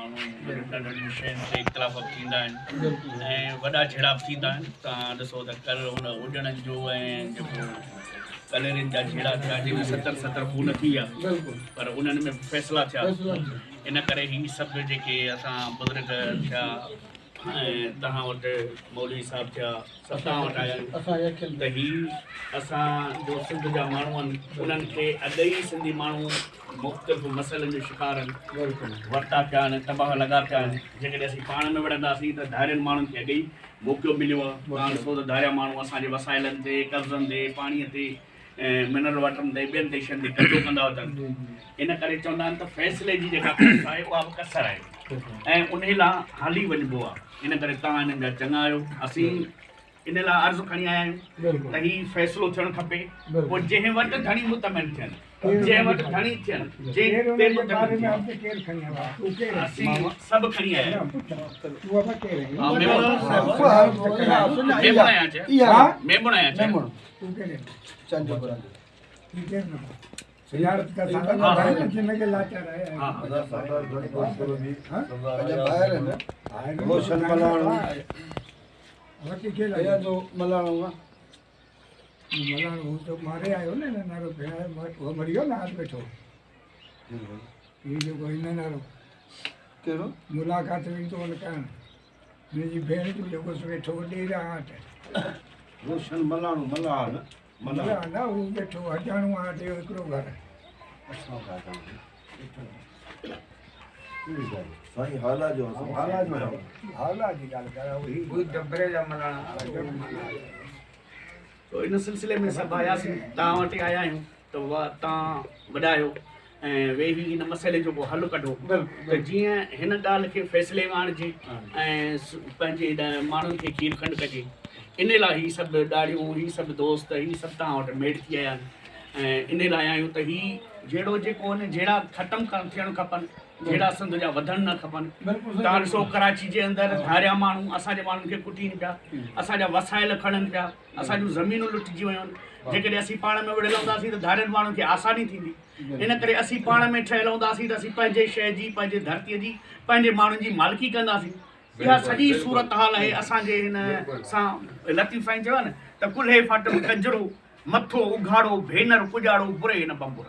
माण्हू नंढनि शयुनि ते इख़्तिलाफ़ थींदा आहिनि ऐं वॾा झेड़ा बि थींदा आहिनि। तव्हां ॾिसो त कल्ह हुन उॾणनि जो ऐं जेको कलेरियुनि जा झेड़ा थिया जंहिंमें 70 खून थी विया, पर उन्हनि में बि फ़ैसिला थिया। इन करे ही सभु जेके असां बुज़ुर्ग थिया ऐं तव्हां वटि मौलवी साहिब थिया, सभु तव्हां वटि आया आहिनि त हीअ असांजो सिंध जा माण्हू आहिनि, उन्हनि खे अॻई सिंधी माण्हू मुख़्तलिफ़ मसइलनि जो शिकार आहिनि, वरिता पिया आहिनि, तबाह लॻा पिया आहिनि। जेकॾहिं असीं पाण में विढ़ंदासीं त धारियुनि माण्हुनि खे अॻई मौक़ो मिलियो आहे। तव्हां ॾिसो त धारिया माण्हू असांजे वसाइलनि ते, कर्ज़नि ते, पाणीअ ते ऐं मिनरल वाटर ते, ॿियनि देशनि ते कब्ज़ो कंदा वठनि। इन करे चवंदा आहिनि त फ़ैसिले जी जेका कसर आहे उहा बि कसर आहे ऐं उन लाइ हली वञिबो आहे। इन करे तव्हां हिननि जा चङा आहियो। असीं इन लाइ अर्ज़ु खणी आया आहियूं त हीउ फ़ैसिलो थियणु खपे। पोइ जंहिं वटि धणी मुतमिन थियनि, जंहिं वटि धणी थियनि, असीं सभु खणी आया आहियूं। सियारत का जिंदगी के लाचार है। बाहर है ना रोशन मलाणो बाकी के लाया जो मलाणो मलाणो तो मारे आयो ने नारो भेड़ा वो मरियो ना आज बैठो ये जो कोई ना नारो केरो मुलाकात में तो उन कान मेरी भेड़ जो जो को बैठो दे रहा है रोशन मलाणो मलाणा ना वो बैठो हजाणो आ दे एकरो घर साईं हाला जो हाला जी गाल करा वही डबरे जा मलाणा तो इन सिलसिले में सभु आयासीं, तव्हां वटि आया आहियूं त उहा तव्हां वॾायो ऐं वेही इन मसइले जो को हल कढो त जीअं हिन ॻाल्हि खे फ़ैसिले में आणिजे ऐं पंहिंजे माण्हुनि खे खीर खंड कजे। इन लाइ ही सभु ॾाढ़ियूं, ही सभु दोस्त, ही सभु तव्हां वटि मेड़ थी आया आहिनि ऐं इन लाइ आहियूं त ही जहिड़ो जेको आहिनि जहिड़ा ख़तमु थियणु खपनि, जहिड़ा सिंध जा वधणु न खपनि। तव्हां ॾिसो कराची जे अंदरि धारिया माण्हू असांजे माण्हुनि खे कुटीनि पिया, असांजा वसाइल खणनि पिया, असांजूं ज़मीनूं लुटिजी वियूं आहिनि। जेकॾहिं असीं पाण में विढ़ियल हूंदासीं त धारियुनि माण्हुनि खे आसानी थींदी। इन करे असीं पाण में ठहियल हूंदासीं त असीं पंहिंजे शइ जी, पंहिंजे धरतीअ जी, पंहिंजे माण्हुनि जी मालिकी कंदासीं। इहा सॼी सूरत हाल आहे असांजे हिन सां। लतीफ़ साईं चयो न त कुल्हे फाटम कंजरो मथो उघाड़ो भेनर पुॼाड़ो बुरे न बंबुर।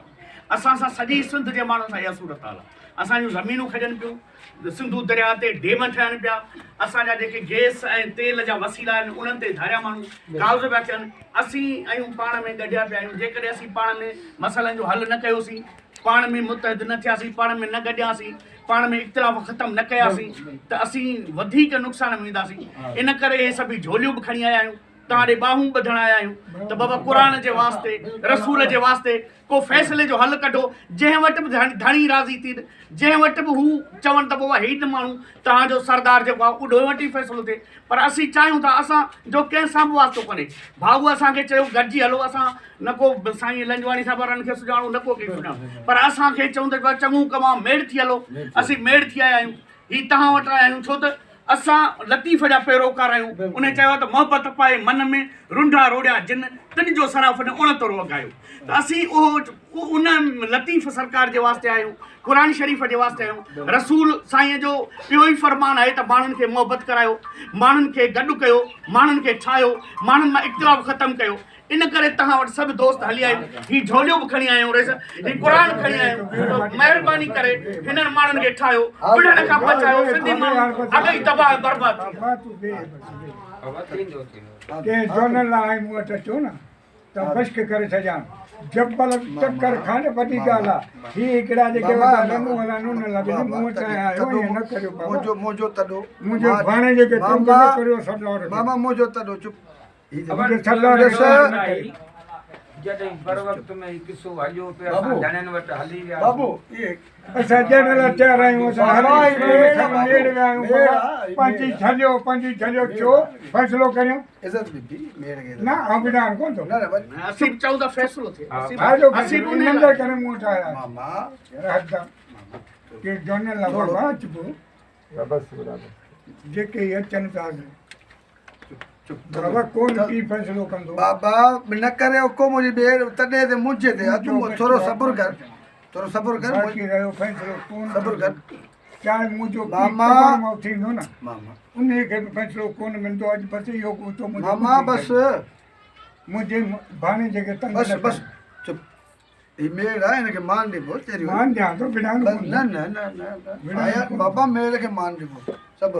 असां सां सॼी सिंध जे माण्हुनि सां इहा सूरत हाल आहे। असांजूं ज़मीनूं खॼनि पियूं, सिंधू दरिया ते डेम ठहनि पिया, असांजा जेके गैस ऐं तेल जा वसीला आहिनि उन्हनि ते धारिया माण्हू काग़ज़ पिया थियनि। असीं आहियूं पाण में गॾिया पिया आहियूं। जेकॾहिं असीं पाण में मसइलनि जो हल न कयोसीं, पाण में मुतहद न थियासीं, पाण में न गॾियासीं, पाण में इख़्तिलाफ़ ख़तमु न कयासीं त असीं वधीक नुक़सान में वेंदासीं। इन करे इहे सभई झोलियूं बि खणी आया आहियूं, तव्हां ॾे ॿाहूं ॿधण आया आहियूं त बाबा क़ुर जे वास्ते, रसूल जे वास्ते को फ़ैसिले जो हल कढो। जंहिं वटि बि धणी राज़ी थी, जंहिं वटि बि हू चवनि त बाबा हेॾ माण्हू तव्हांजो सरदार जेको आहे उॾो वटि ई फ़ैसिलो थिए। पर असीं चाहियूं था असांजो कंहिं सां बि वास्तो कोन्हे। भाऊ असांखे चयो गॾिजी हलो, असां न को साईं लंजवाणी साहिबरनि खे सुञाणो, न को कंहिंखे सुञाणो, पर असांखे चऊं त चङो कमु आहे, मेड़ थी हलो। असीं मेड़ थी आया आहियूं, हीअ तव्हां वटि आया आहियूं छो त असां लतीफ़ जा पैरोकार आहियूं। उन चयो त मोहबत पाए मन में रुंढा रोड़िया जिन तिन जो सराफ़ ने उणतरो वॻायो। त असीं उन लतीफ़ सरकार जे वास्ते आहियूं, क़ुर शरीफ़ जे वास्ते आहियूं। रसूल साईं जो इहो ई फ़रमान आहे त माण्हुनि खे मोहबत करायो, माण्हुनि खे गॾु कयो, माण्हुनि खे ठाहियो, माण्हुनि मां इख़्तिलाफ़ ख़तमु कयो। इन करे तव्हां वटि सभु दोस्त हली आहियूं, ही झोलियूं बि खणी आहियूं, ही क़ुर खणी आहियूं। महिरबानी करे हिननि माण्हुनि खे ठाहियो, विढ़ण खां बचायो। सिंधी माण्हू अॻई तबाह बर्बाद के जोनल लाइ मूं वटि अचो न त बश्क करे छॾियां। जबल चक्कर खाने वॾी ॻाल्हि आहे। ही हिकिड़ा जेके रंगू हलानू न लॻे मूं वटि आयो ईअं न करियो। मुंहिंजो तॾो मुंहिंजो भाणे जेके कमु न करियो सरदार बाबा मुंहिंजो तॾो चुप जॾहिं बर वक़्त में किसो हलियो पियो असां ॼणनि वटि हली विया बाबू असां ॼण लाइ तयार आहियूं। असां पंहिंजी झलियो थियो फ़ैसिलो करियूं। इज़त बि मेड़ खे न अबिदान कोन थो असीं चऊं त फ़ैसिलो थिए। असीं नंढे करे मूं वटि आया मामा के जोनल लाइ बाबा अचबो जेके अचनि था बाबा कोन की फ़ैसिलो कंदो बाबा न करे को मुंहिंजी ॿेर तॾहिं ते मुंहिंजे ते थोरो सब्र कर, थोरो सब्र कर। बाक़ी रहियो फ़ैसिलो कोन सब्र कर। चाहे मुंहिंजो मामा थींदो न मामा उन खे बि फ़ैसिलो कोन मिलंदो अॼु बसि इहो कुतो मामा बस मुंहिंजे भाणे जेके तंग बस बस चुप ही मेल आहे हिनखे मान ॾिबो तेरी मान ॾियां थो विढ़ाइणो बस कोन्हे। न न न न आया बाबा मेल खे मान ॾिबो सभु